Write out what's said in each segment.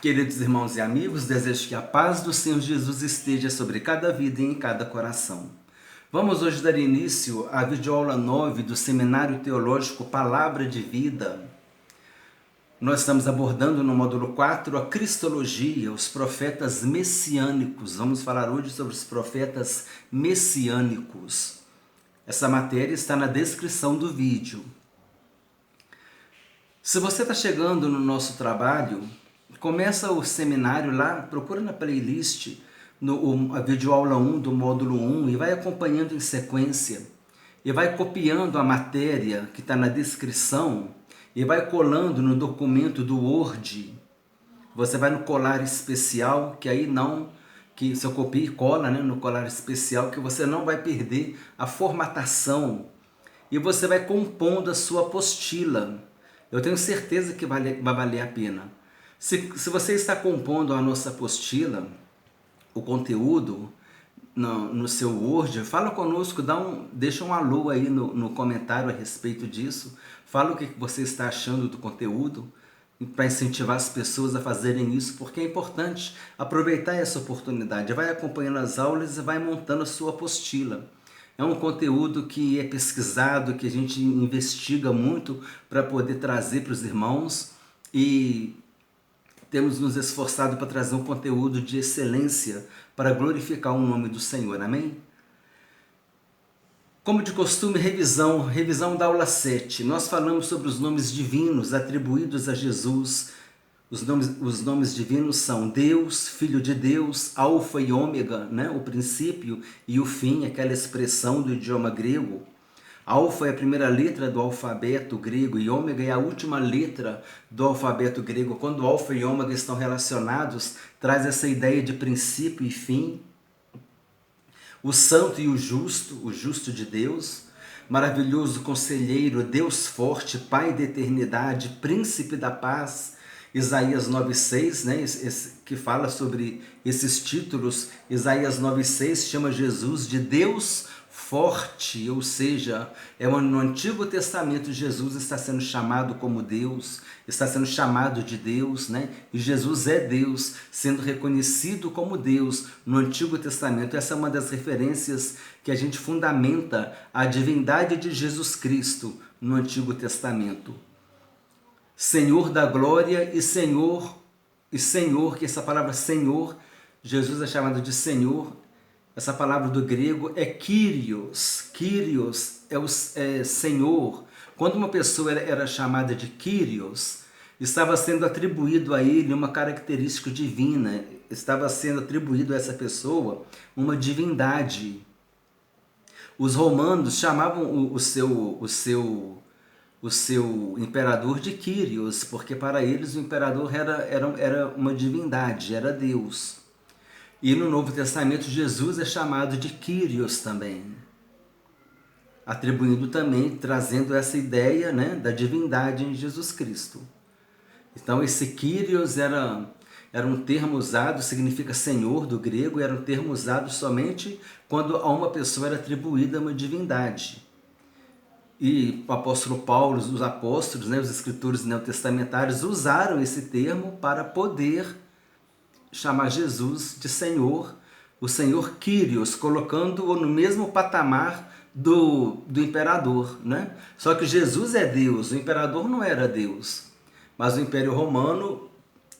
Queridos irmãos e amigos, desejo que a paz do Senhor Jesus esteja sobre cada vida e em cada coração. Vamos hoje dar início à videoaula 9 do Seminário Teológico Palavra de Vida. Nós estamos abordando no módulo 4 a Cristologia, os profetas messiânicos. Vamos falar hoje sobre os profetas messiânicos. Essa matéria está na descrição do vídeo. Se você está chegando no nosso trabalho, começa o seminário lá, procura na playlist a videoaula 1 do módulo 1 e vai acompanhando em sequência. E vai copiando a matéria que está na descrição e vai colando no documento do Word. Você vai no colar especial, que aí não, que se eu copia e cola, né, no colar especial, que você não vai perder a formatação. E você vai compondo a sua apostila. Eu tenho certeza que vai valer a pena. Se você está compondo a nossa apostila, o conteúdo no seu Word, fala conosco, deixa um alô aí no comentário a respeito disso. Fala o que você está achando do conteúdo, para incentivar as pessoas a fazerem isso, porque é importante aproveitar essa oportunidade. Vai acompanhando as aulas e vai montando a sua apostila. É um conteúdo que é pesquisado, que a gente investiga muito para poder trazer para os irmãos e temos nos esforçado para trazer um conteúdo de excelência para glorificar o nome do Senhor. Amém? Como de costume, revisão da aula 7. Nós falamos sobre os nomes divinos atribuídos a Jesus. Os nomes divinos são Deus, Filho de Deus, Alfa e Ômega, né? O princípio e o fim, aquela expressão do idioma grego. Alfa é a primeira letra do alfabeto grego e ômega é a última letra do alfabeto grego. Quando alfa e ômega estão relacionados, traz essa ideia de princípio e fim. O santo e o justo de Deus, maravilhoso conselheiro, Deus forte, Pai da eternidade, príncipe da paz. Isaías 9,6, né, que fala sobre esses títulos. Isaías 9,6 chama Jesus de Deus forte, ou seja, no Antigo Testamento Jesus está sendo chamado como Deus, está sendo chamado de Deus, né? E Jesus é Deus, sendo reconhecido como Deus no Antigo Testamento. Essa é uma das referências que a gente fundamenta a divindade de Jesus Cristo no Antigo Testamento. Senhor da glória e Senhor, que essa palavra Senhor, Jesus é chamado de Senhor. Essa palavra do grego é Kyrios. Kyrios é Senhor. Quando uma pessoa era chamada de Kyrios, estava sendo atribuído a ele uma característica divina, estava sendo atribuído a essa pessoa uma divindade. Os romanos chamavam o seu imperador de Kyrios, porque para eles o imperador era uma divindade, era Deus. E no Novo Testamento Jesus é chamado de Kyrios também, atribuindo também, trazendo essa ideia, né, da divindade em Jesus Cristo. Então esse Kyrios era um termo usado, significa Senhor do grego, era um termo usado somente quando a uma pessoa era atribuída uma divindade. E o apóstolo Paulo, os apóstolos, né, os escritores neotestamentários usaram esse termo para poder chamar Jesus de Senhor, o Senhor Kyrios, colocando-o no mesmo patamar do imperador, né? Só que Jesus é Deus, o imperador não era Deus, mas o Império Romano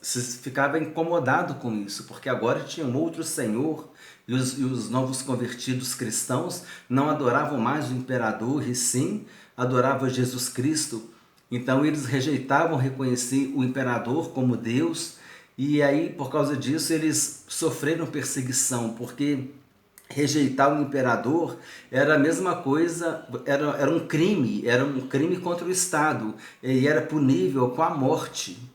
ficava incomodado com isso, porque agora tinha um outro Senhor e os novos convertidos cristãos não adoravam mais o imperador e sim adoravam Jesus Cristo. Então eles rejeitavam reconhecer o imperador como Deus. E aí, por causa disso, eles sofreram perseguição, porque rejeitar o imperador era a mesma coisa, era um crime contra o Estado, e era punível com a morte.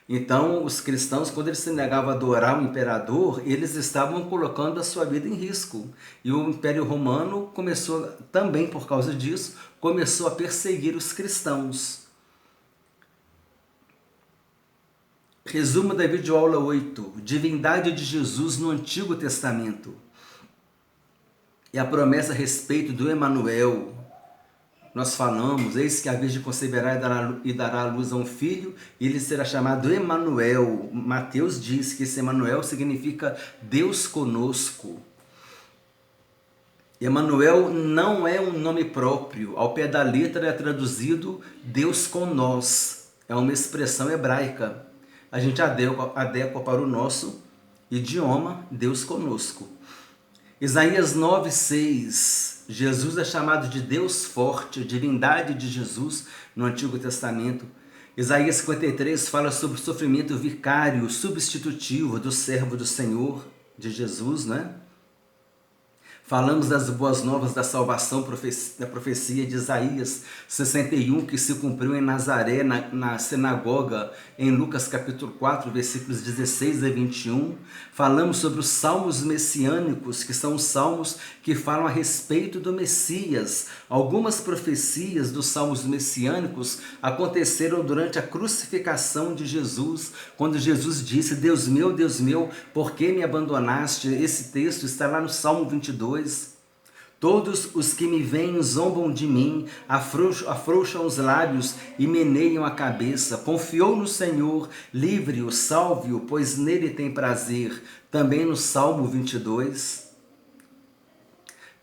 Então, os cristãos, quando eles se negavam a adorar o imperador, eles estavam colocando a sua vida em risco. E o Império Romano começou, também por causa disso, começou a perseguir os cristãos. Resumo da videoaula 8, divindade de Jesus no Antigo Testamento. E a promessa a respeito do Emanuel, nós falamos, eis que a Virgem conceberá e dará à luz a um filho, e ele será chamado Emanuel. Mateus diz que esse Emanuel significa Deus conosco. Emanuel não é um nome próprio, ao pé da letra é traduzido Deus com nós. É uma expressão hebraica. A gente adequa para o nosso idioma, Deus conosco. Isaías 9:6, Jesus é chamado de Deus forte, divindade de Jesus no Antigo Testamento. Isaías 53 fala sobre o sofrimento vicário, substitutivo do servo do Senhor, de Jesus, né? Falamos das boas novas da salvação, da profecia de Isaías 61, que se cumpriu em Nazaré, na sinagoga, em Lucas capítulo 4, versículos 16 a 21. Falamos sobre os salmos messiânicos, que são os salmos que falam a respeito do Messias. Algumas profecias dos salmos messiânicos aconteceram durante a crucificação de Jesus, quando Jesus disse, Deus meu, por que me abandonaste? Esse texto está lá no Salmo 22. Todos os que me veem zombam de mim, afrouxam os lábios e meneiam a cabeça. Confiou no Senhor, livre-o, salve-o, pois nele tem prazer. Também no Salmo 22.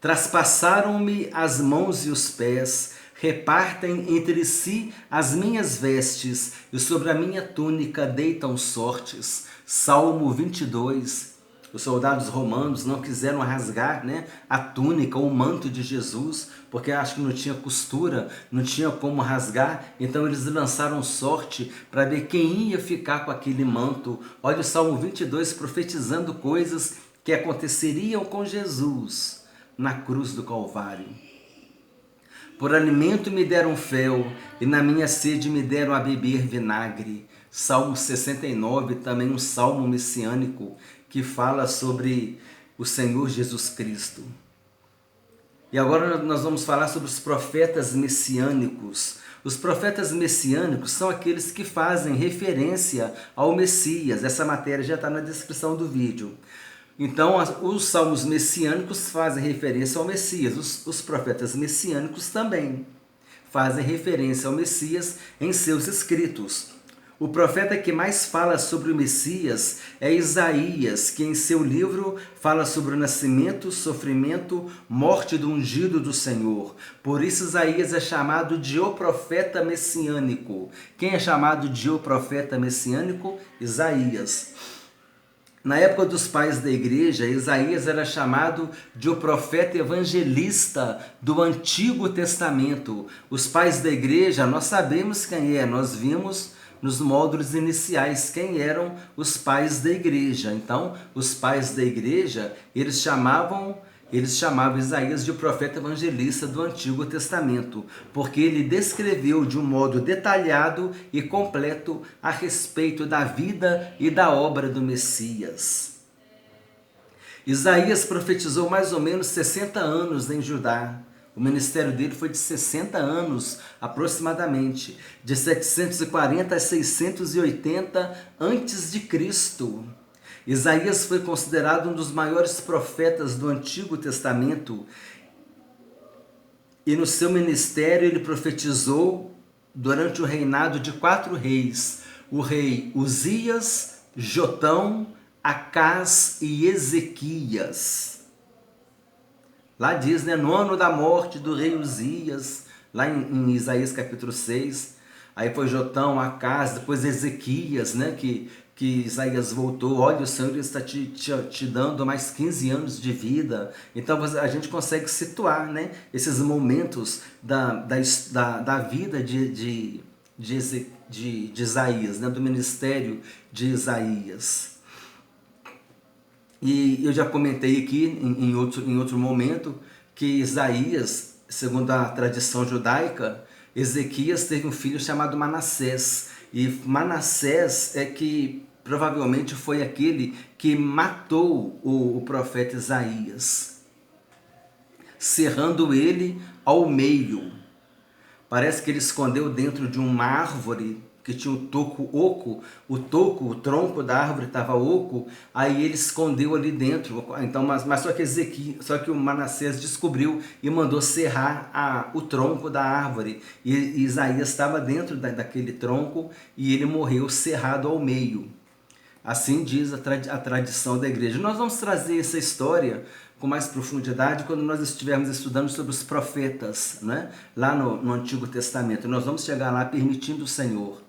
Traspassaram-me as mãos e os pés, repartem entre si as minhas vestes, e sobre a minha túnica deitam sortes. Salmo 22. Os soldados romanos não quiseram rasgar, né, a túnica, o manto de Jesus, porque acho que não tinha costura, não tinha como rasgar, então eles lançaram sorte para ver quem ia ficar com aquele manto. Olha o Salmo 22 profetizando coisas que aconteceriam com Jesus na cruz do Calvário. Por alimento me deram fel, e na minha sede me deram a beber vinagre. Salmo 69, também um salmo messiânico, que fala sobre o Senhor Jesus Cristo. E agora nós vamos falar sobre os profetas messiânicos. Os profetas messiânicos são aqueles que fazem referência ao Messias. Essa matéria já está na descrição do vídeo. Então, os salmos messiânicos fazem referência ao Messias. Os profetas messiânicos também fazem referência ao Messias em seus escritos. O profeta que mais fala sobre o Messias é Isaías, que em seu livro fala sobre o nascimento, sofrimento, morte do ungido do Senhor. Por isso Isaías é chamado de o profeta messiânico. Quem é chamado de o profeta messiânico? Isaías. Na época dos pais da igreja, Isaías era chamado de o profeta evangelista do Antigo Testamento. Os pais da igreja, nós sabemos quem é, nós vimos nos módulos iniciais quem eram os pais da igreja. Então, os pais da igreja, eles chamavam Isaías de profeta evangelista do Antigo Testamento, porque ele descreveu de um modo detalhado e completo a respeito da vida e da obra do Messias. Isaías profetizou mais ou menos 60 anos em Judá. O ministério dele foi de 60 anos, aproximadamente, de 740 a 680 a.C. Isaías foi considerado um dos maiores profetas do Antigo Testamento e no seu ministério ele profetizou durante o reinado de 4 reis, o rei Uzias, Jotão, Acás e Ezequias. Lá diz, né, no ano da morte do rei Uzias, lá em Isaías capítulo 6, aí foi Jotão, Acás, depois Ezequias, né, que Isaías voltou, olha, o Senhor está te dando mais 15 anos de vida. Então a gente consegue situar, né, esses momentos da vida de Isaías, né, do ministério de Isaías. E eu já comentei aqui em outro momento que Isaías, segundo a tradição judaica, Ezequias teve um filho chamado Manassés. E Manassés é que provavelmente foi aquele que matou o profeta Isaías, cerrando ele ao meio. Parece que ele escondeu dentro de uma árvore, que tinha o toco oco, o tronco da árvore estava oco, aí ele escondeu ali dentro. Então, mas só que o Manassés descobriu e mandou serrar o tronco da árvore. E Isaías estava dentro daquele tronco e ele morreu serrado ao meio. Assim diz a tradição da igreja. Nós vamos trazer essa história com mais profundidade quando nós estivermos estudando sobre os profetas, né? Lá no Antigo Testamento. Nós vamos chegar lá permitindo o Senhor.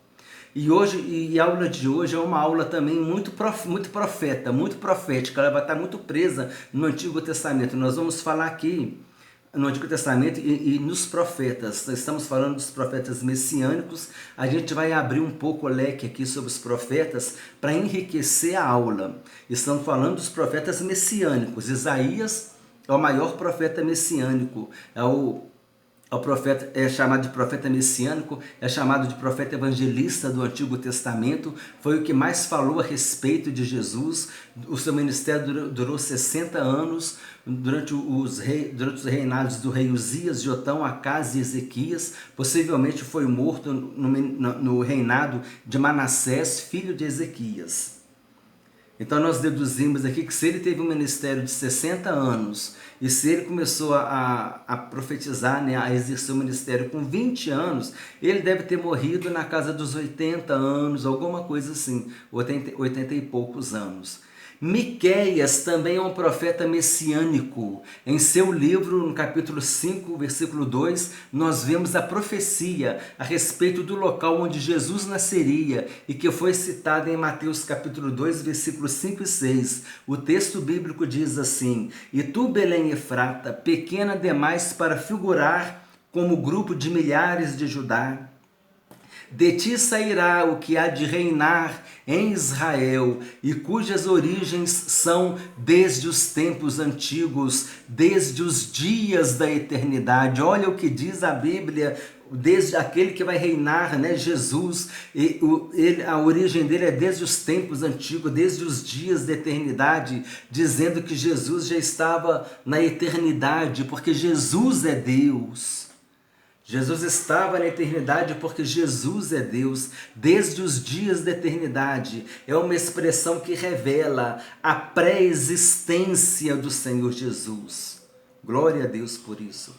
E a aula de hoje é uma aula também muito profética. Ela vai estar muito presa no Antigo Testamento. Nós vamos falar aqui no Antigo Testamento e nos profetas. Nós estamos falando dos profetas messiânicos. A gente vai abrir um pouco o leque aqui sobre os profetas para enriquecer a aula. Estamos falando dos profetas messiânicos. Isaías é o maior profeta messiânico, o profeta é chamado de profeta messiânico, é chamado de profeta evangelista do Antigo Testamento, foi o que mais falou a respeito de Jesus. O seu ministério durou 60 anos, durante os reinados do rei Uzias, Jotão, Acás e Ezequias. Possivelmente foi morto no reinado de Manassés, filho de Ezequias. Então nós deduzimos aqui que se ele teve um ministério de 60 anos e se ele começou a profetizar, né, a exercer o ministério com 20 anos, ele deve ter morrido na casa dos 80 anos, alguma coisa assim, 80 e poucos anos. Miqueias também é um profeta messiânico. Em seu livro, no capítulo 5, versículo 2, nós vemos a profecia a respeito do local onde Jesus nasceria e que foi citada em Mateus capítulo 2, versículos 5 e 6. O texto bíblico diz assim: "E tu, Belém Efrata, pequena demais para figurar como grupo de milhares de Judá, de ti sairá o que há de reinar em Israel, e cujas origens são desde os tempos antigos, desde os dias da eternidade." Olha o que diz a Bíblia, desde aquele que vai reinar, né, Jesus, a origem dele é desde os tempos antigos, desde os dias da eternidade, dizendo que Jesus já estava na eternidade, porque Jesus é Deus. Jesus estava na eternidade porque Jesus é Deus, desde os dias da eternidade. É uma expressão que revela a pré-existência do Senhor Jesus. Glória a Deus por isso.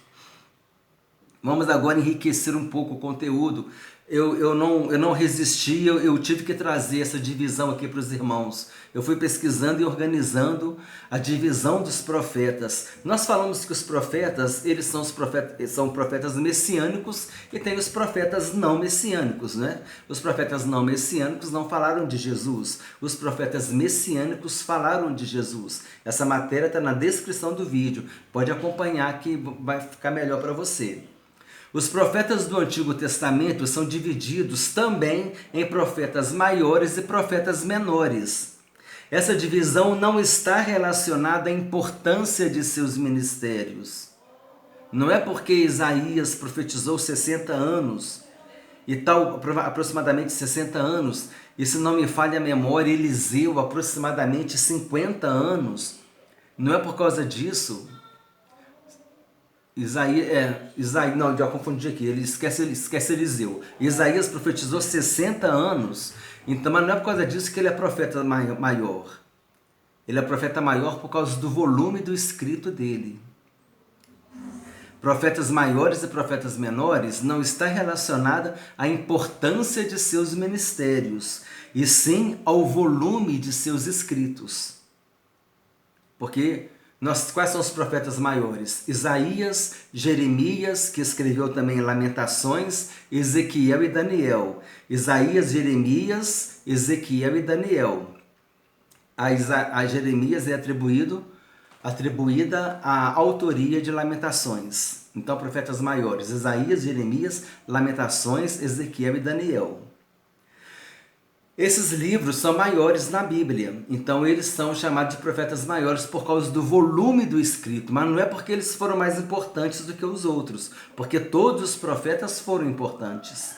Vamos agora enriquecer um pouco o conteúdo. Eu não resisti, eu tive que trazer essa divisão aqui para os irmãos. Eu fui pesquisando e organizando a divisão dos profetas. Nós falamos que os profetas, eles são profetas messiânicos e tem os profetas não messiânicos, né? Os profetas não messiânicos não falaram de Jesus. Os profetas messiânicos falaram de Jesus. Essa matéria está na descrição do vídeo. Pode acompanhar que vai ficar melhor para você. Os profetas do Antigo Testamento são divididos também em profetas maiores e profetas menores. Essa divisão não está relacionada à importância de seus ministérios. Não é porque Isaías profetizou 60 anos, e tal, aproximadamente 60 anos, e se não me falha a memória, Eliseu, aproximadamente 50 anos. Não é por causa disso. Isaías, não, já confundi aqui, ele esquece Eliseu. Isaías profetizou 60 anos, então, mas não é por causa disso que ele é profeta maior. Ele é profeta maior por causa do volume do escrito dele. Profetas maiores e profetas menores não está relacionada à importância de seus ministérios, e sim ao volume de seus escritos. Porque quais são os profetas maiores? Isaías, Jeremias, que escreveu também Lamentações, Ezequiel e Daniel. Isaías, Jeremias, Ezequiel e Daniel. A Jeremias é atribuída a autoria de Lamentações. Então, profetas maiores: Isaías, Jeremias, Lamentações, Ezequiel e Daniel. Esses livros são maiores na Bíblia, então eles são chamados de profetas maiores por causa do volume do escrito, mas não é porque eles foram mais importantes do que os outros, porque todos os profetas foram importantes.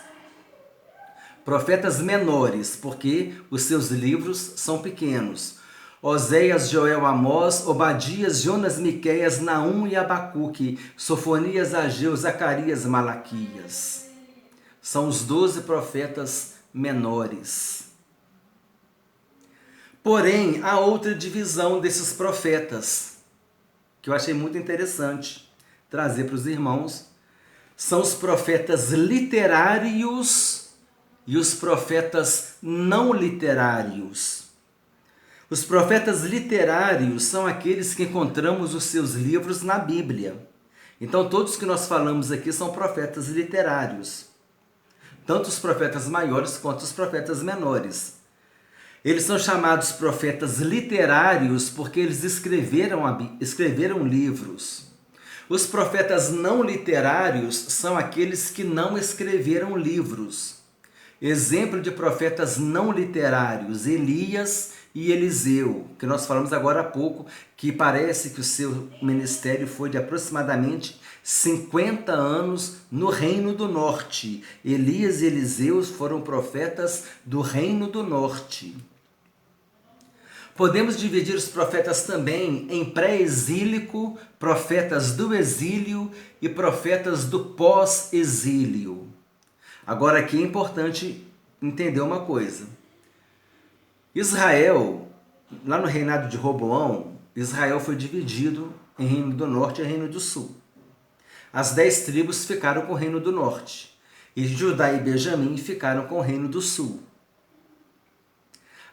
Profetas menores, porque os seus livros são pequenos: Oséias, Joel, Amós, Obadias, Jonas, Miqueias, Naum e Abacuque, Sofonias, Ageu, Zacarias, Malaquias. São os 12 profetas menores. Porém, há outra divisão desses profetas, que eu achei muito interessante trazer para os irmãos. São os profetas literários e os profetas não literários. Os profetas literários são aqueles que encontramos os seus livros na Bíblia. Então, todos que nós falamos aqui são profetas literários. Tanto os profetas maiores quanto os profetas menores. Eles são chamados profetas literários porque eles escreveram livros. Os profetas não literários são aqueles que não escreveram livros. Exemplo de profetas não literários, Elias e Eliseu, que nós falamos agora há pouco, que parece que o seu ministério foi de aproximadamente 50 anos no Reino do Norte. Elias e Eliseu foram profetas do Reino do Norte. Podemos dividir os profetas também em pré-exílico, profetas do exílio e profetas do pós-exílio. Agora aqui é importante entender uma coisa. Israel, lá no reinado de Roboão, Israel foi dividido em Reino do Norte e Reino do Sul. As 10 tribos ficaram com o Reino do Norte e Judá e Benjamim ficaram com o Reino do Sul.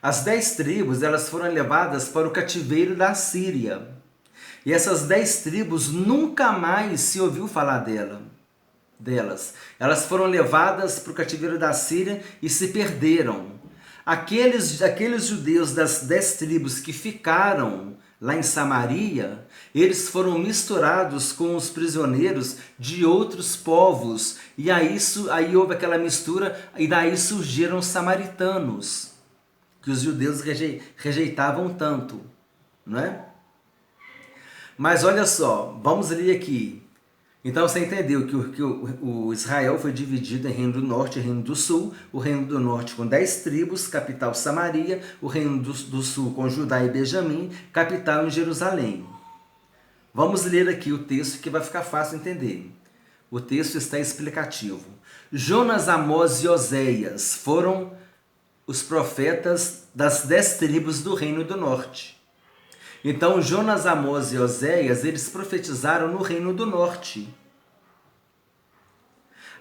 As 10 tribos elas foram levadas para o cativeiro da Síria. E essas 10 tribos nunca mais se ouviu falar delas. Elas foram levadas para o cativeiro da Síria e se perderam. Aqueles judeus das 10 tribos que ficaram lá em Samaria, eles foram misturados com os prisioneiros de outros povos. E aí houve aquela mistura e daí surgiram os samaritanos, que os judeus rejeitavam tanto, não é? Mas olha só, vamos ler aqui. Então você entendeu que o Israel foi dividido em Reino do Norte e Reino do Sul. O Reino do Norte com 10 tribos, capital Samaria. O Reino do Sul com Judá e Benjamim, capital em Jerusalém. Vamos ler aqui o texto que vai ficar fácil entender. O texto está explicativo. Jonas, Amós e Oséias foram os profetas das 10 tribos do Reino do Norte. Então, Jonas, Amós e Oséias, eles profetizaram no Reino do Norte.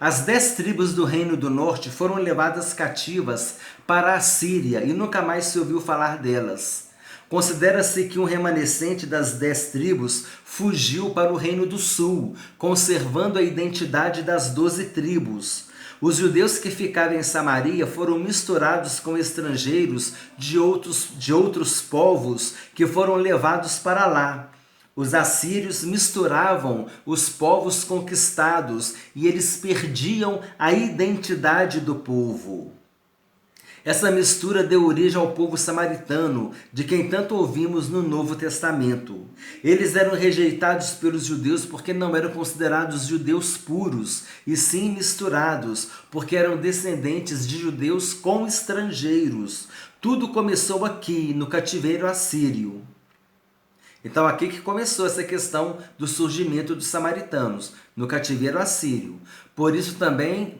As 10 tribos do Reino do Norte foram levadas cativas para a Síria e nunca mais se ouviu falar delas. Considera-se que um remanescente das 10 tribos fugiu para o Reino do Sul, conservando a identidade das 12 tribos. Os judeus que ficavam em Samaria foram misturados com estrangeiros de outros povos que foram levados para lá. Os assírios misturavam os povos conquistados e eles perdiam a identidade do povo. Essa mistura deu origem ao povo samaritano, de quem tanto ouvimos no Novo Testamento. Eles eram rejeitados pelos judeus porque não eram considerados judeus puros, e sim misturados, porque eram descendentes de judeus com estrangeiros. Tudo começou aqui, no cativeiro assírio. Então aqui que começou essa questão do surgimento dos samaritanos, no cativeiro assírio. Por isso também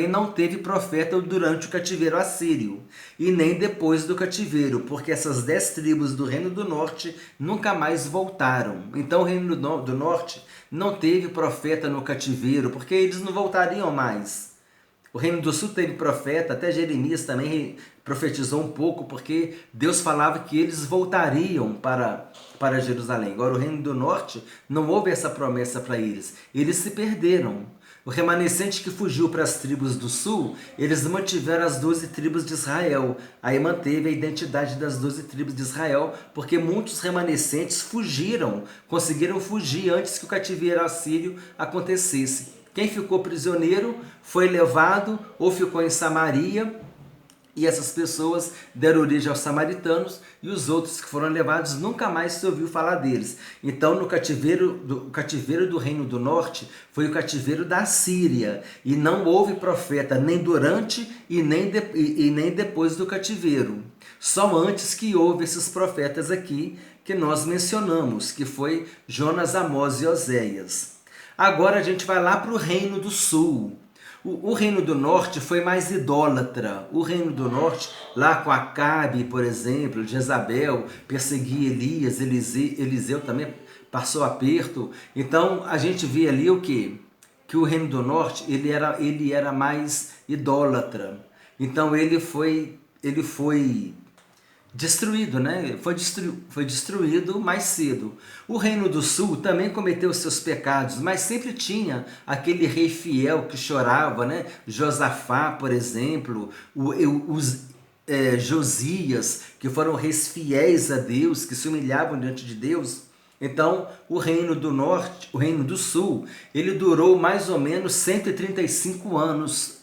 não teve profeta durante o cativeiro assírio, e nem depois do cativeiro, porque essas 10 tribos do Reino do Norte nunca mais voltaram. Então o Reino do Norte não teve profeta no cativeiro, porque eles não voltariam mais. O Reino do Sul teve profeta, até Jeremias também profetizou um pouco, porque Deus falava que eles voltariam para Jerusalém. Agora, o Reino do Norte, não houve essa promessa para eles. Eles se perderam. O remanescente que fugiu para as tribos do Sul, eles mantiveram as 12 tribos de Israel. Aí manteve a identidade das 12 tribos de Israel, porque muitos remanescentes conseguiram fugir antes que o cativeiro assírio acontecesse. Quem ficou prisioneiro foi levado ou ficou em Samaria, e essas pessoas deram origem aos samaritanos, e os outros que foram levados nunca mais se ouviu falar deles. Então, o cativeiro do Reino do Norte foi o cativeiro da Síria, e não houve profeta nem durante e nem depois do cativeiro. Só antes que houve esses profetas aqui que nós mencionamos, que foi Jonas, Amós e Oséias. Agora a gente vai lá para o Reino do Sul. O Reino do Norte foi mais idólatra. O Reino do Norte, lá com Acabe, por exemplo, Jezabel, perseguia Elias, Eliseu também passou aperto. Então a gente vê ali o quê? Que o Reino do Norte ele era mais idólatra. Então ele foi destruído, né? Foi destruído mais cedo. O Reino do Sul também cometeu seus pecados, mas sempre tinha aquele rei fiel que chorava, né? Josafá, por exemplo, Josias, que foram reis fiéis a Deus, que se humilhavam diante de Deus. Então, o Reino do Norte, o Reino do Sul, ele durou mais ou menos 135 anos.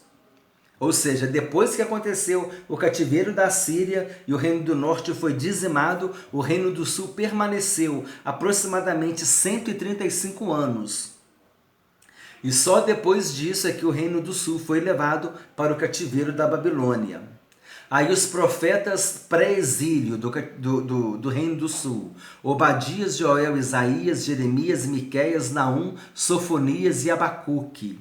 Ou seja, depois que aconteceu o cativeiro da Síria e o Reino do Norte foi dizimado, o Reino do Sul permaneceu aproximadamente 135 anos. E só depois disso é que o Reino do Sul foi levado para o cativeiro da Babilônia. Aí os profetas pré-exílio do Reino do Sul, Obadias, Joel, Isaías, Jeremias, Miqueias, Naum, Sofonias e Abacuque.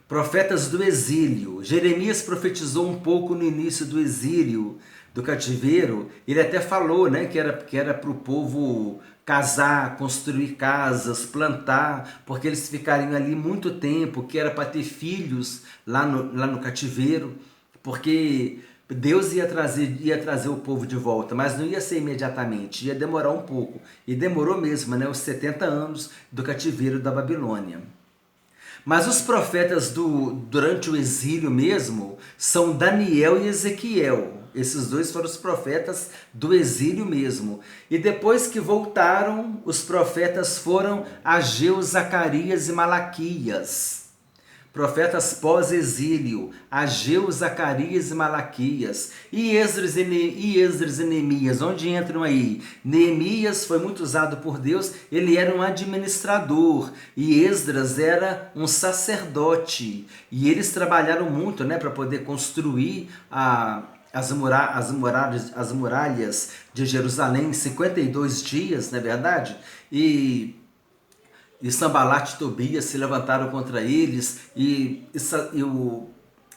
Profetas do exílio. Jeremias profetizou um pouco no início do exílio, do cativeiro. Ele até falou, né, que era para o povo casar, construir casas, plantar, porque eles ficariam ali muito tempo, que era para ter filhos lá no cativeiro, porque Deus ia trazer o povo de volta, mas não ia ser imediatamente, ia demorar um pouco. E demorou mesmo, né, os 70 anos do cativeiro da Babilônia. Mas os profetas durante o exílio mesmo são Daniel e Ezequiel. Esses dois foram os profetas do exílio mesmo. E depois que voltaram, os profetas foram Ageu, Zacarias e Malaquias. Profetas pós-exílio, Ageu, Zacarias e Malaquias, e Esdras e Neemias, onde entram aí? Neemias foi muito usado por Deus, ele era um administrador, e Esdras era um sacerdote, e eles trabalharam muito, né, para poder construir as muralhas de Jerusalém em 52 dias, não é verdade? E Sanbalat e Tobias se levantaram contra eles, e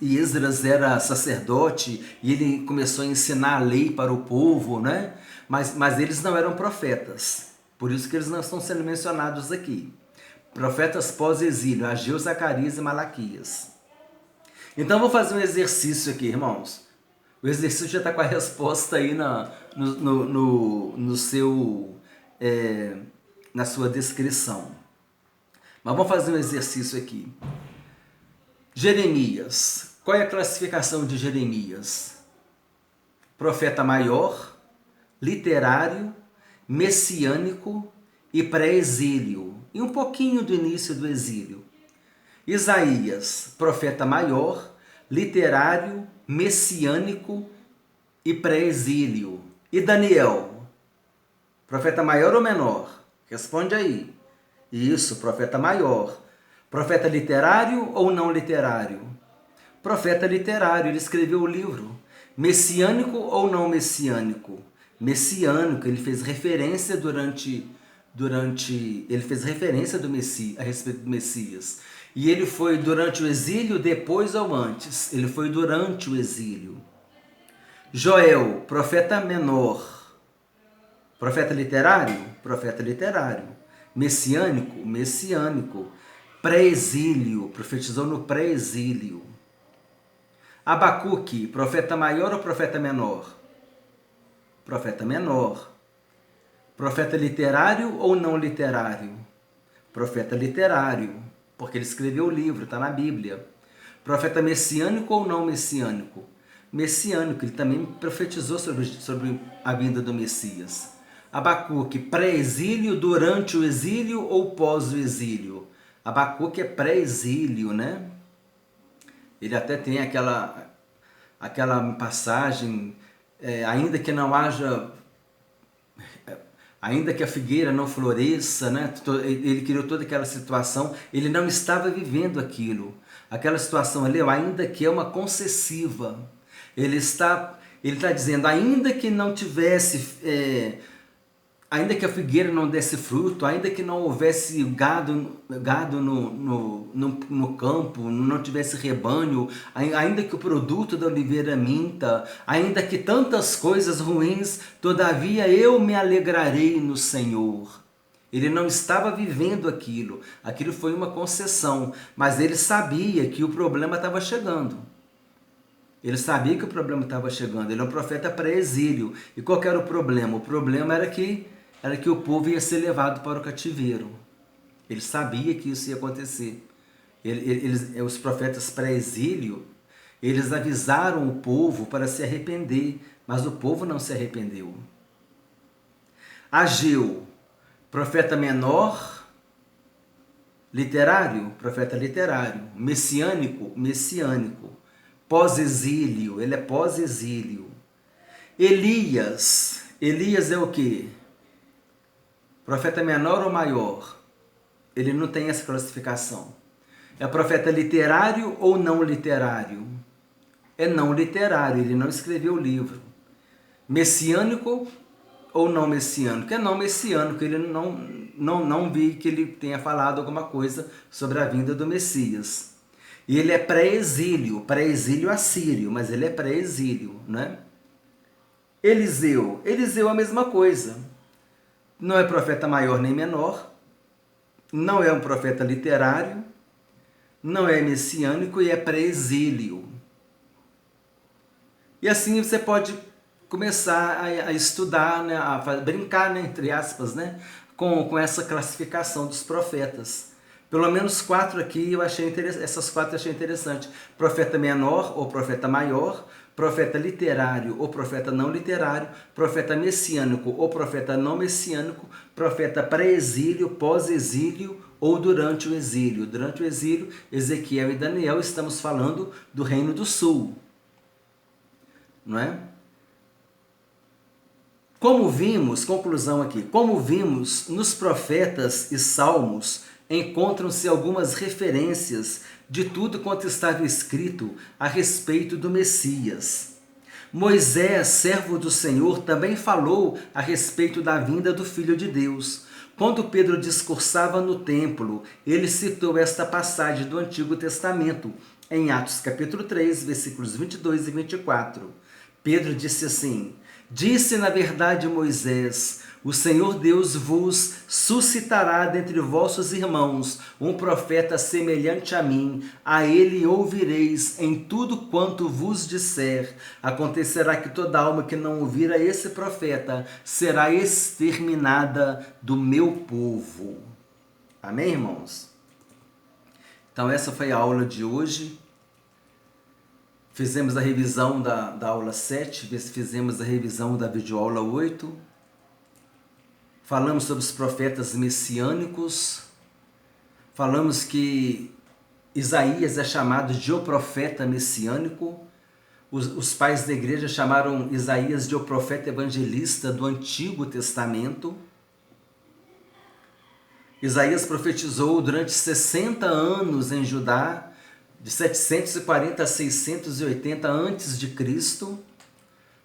Esdras era sacerdote, e ele começou a ensinar a lei para o povo, né? Mas eles não eram profetas, por isso que eles não estão sendo mencionados aqui. Profetas pós-exílio, Ageu, Zacarias e Malaquias. Então vou fazer um exercício aqui, irmãos. O exercício já está com a resposta aí na sua descrição. Mas vamos fazer um exercício aqui. Jeremias. Qual é a classificação de Jeremias? Profeta maior, literário, messiânico e pré-exílio. E um pouquinho do início do exílio. Isaías, profeta maior, literário, messiânico e pré-exílio. E Daniel, profeta maior ou menor? Responde aí. Isso, profeta maior. Profeta literário ou não literário? Profeta literário, ele escreveu o livro. Messiânico ou não messiânico? Messiânico, ele fez referência ele fez referência a respeito do Messias. E ele foi durante o exílio, depois ou antes? Ele foi durante o exílio. Joel, profeta menor. Profeta literário? Profeta literário. Messiânico? Messiânico. Pré-exílio, profetizou no pré-exílio. Abacuque, profeta maior ou profeta menor? Profeta menor. Profeta literário ou não literário? Profeta literário, porque ele escreveu o livro, está na Bíblia. Profeta messiânico ou não messiânico? Messiânico, ele também profetizou sobre a vinda do Messias. Abacuque, pré-exílio, durante o exílio ou pós o exílio? Abacuque é pré-exílio, né? Ele até tem aquela passagem, ainda que não haja, ainda que a figueira não floresça, né? Ele criou toda aquela situação, ele não estava vivendo aquilo. Aquela situação ali, ainda que é uma concessiva. Ele está dizendo, ainda que não tivesse ainda que a figueira não desse fruto, ainda que não houvesse gado no campo, não tivesse rebanho, ainda que o produto da oliveira minta, ainda que tantas coisas ruins, todavia eu me alegrarei no Senhor. Ele não estava vivendo aquilo, aquilo foi uma concessão, mas ele sabia que o problema estava chegando. Ele sabia que o problema estava chegando, ele é um profeta pré-exílio. E qual que era o problema? O problema era que o povo ia ser levado para o cativeiro. Ele sabia que isso ia acontecer. Os profetas pré-exílio, eles avisaram o povo para se arrepender, mas o povo não se arrependeu. Ageu, profeta menor, literário, profeta literário, messiânico, pós-exílio, ele é pós-exílio. Elias é o quê? Profeta menor ou maior? Ele não tem essa classificação. É profeta literário ou não literário? É não literário, ele não escreveu o livro. Messiânico ou não messiânico? É não messiânico, ele não vi que ele tenha falado alguma coisa sobre a vinda do Messias. E ele é pré-exílio assírio, mas ele é pré-exílio, né? Eliseu é a mesma coisa. Não é profeta maior nem menor, não é um profeta literário, não é messiânico e é pré-exílio. E assim você pode começar a estudar, né, a brincar, né, entre aspas, né, com essa classificação dos profetas. Pelo menos 4 aqui eu achei interessante, essas 4 eu achei interessante. Profeta menor ou profeta maior, profeta literário ou profeta não literário, profeta messiânico ou profeta não messiânico, profeta pré-exílio, pós-exílio ou durante o exílio. Durante o exílio, Ezequiel e Daniel, estamos falando do Reino do Sul. Não é? Como vimos, conclusão aqui, como vimos nos profetas e salmos, encontram-se algumas referências de tudo quanto estava escrito a respeito do Messias. Moisés, servo do Senhor, também falou a respeito da vinda do Filho de Deus. Quando Pedro discursava no templo, ele citou esta passagem do Antigo Testamento, em Atos capítulo 3, versículos 22 e 24. Pedro disse assim: disse na verdade Moisés, o Senhor Deus vos suscitará dentre vossos irmãos um profeta semelhante a mim, a ele ouvireis em tudo quanto vos disser. Acontecerá que toda alma que não ouvir a esse profeta será exterminada do meu povo. Amém, irmãos? Então essa foi a aula de hoje. Fizemos a revisão da aula 7, fizemos a revisão da videoaula 8. Falamos sobre os profetas messiânicos. Falamos que Isaías é chamado de o profeta messiânico. Os pais da igreja chamaram Isaías de o profeta evangelista do Antigo Testamento. Isaías profetizou durante 60 anos em Judá, de 740 a 680 a.C.,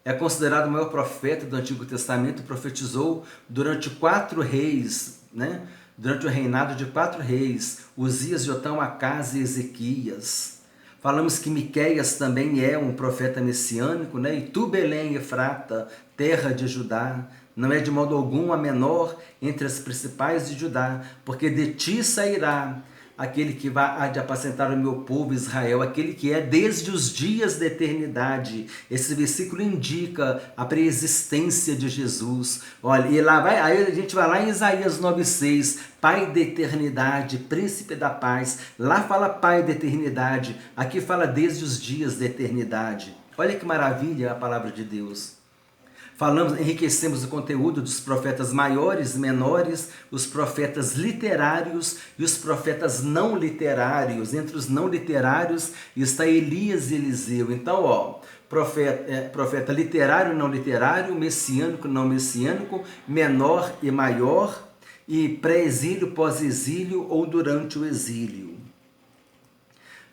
é considerado o maior profeta do Antigo Testamento, profetizou durante 4 reis, né? Durante o reinado de 4 reis, Uzias, Jotão, Acás e Ezequias. Falamos que Miqueias também é um profeta messiânico, né? E tu, Belém, Efrata, terra de Judá, não é de modo algum a menor entre as principais de Judá, porque de ti sairá aquele que vai de apacentar o meu povo Israel, aquele que é desde os dias da eternidade. Esse versículo indica a preexistência de Jesus. Olha, e lá vai, aí a gente vai lá em Isaías 9:6, Pai da eternidade, príncipe da paz. Lá fala Pai da eternidade, aqui fala desde os dias da eternidade. Olha que maravilha a palavra de Deus. Falamos, enriquecemos o conteúdo dos profetas maiores, menores, os profetas literários e os profetas não literários. Entre os não literários está Elias e Eliseu. Então, profeta literário, não literário, messiânico, não messiânico, menor e maior, e pré-exílio, pós-exílio ou durante o exílio.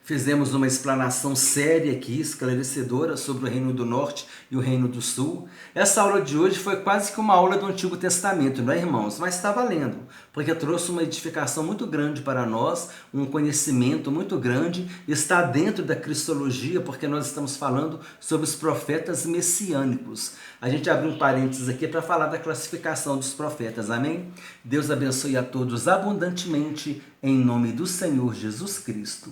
Fizemos uma explanação séria aqui, esclarecedora, sobre o Reino do Norte e o Reino do Sul. Essa aula de hoje foi quase que uma aula do Antigo Testamento, não é, irmãos? Mas está valendo, porque trouxe uma edificação muito grande para nós, um conhecimento muito grande, está dentro da cristologia, porque nós estamos falando sobre os profetas messiânicos. A gente abre um parênteses aqui para falar da classificação dos profetas, amém? Deus abençoe a todos abundantemente, em nome do Senhor Jesus Cristo.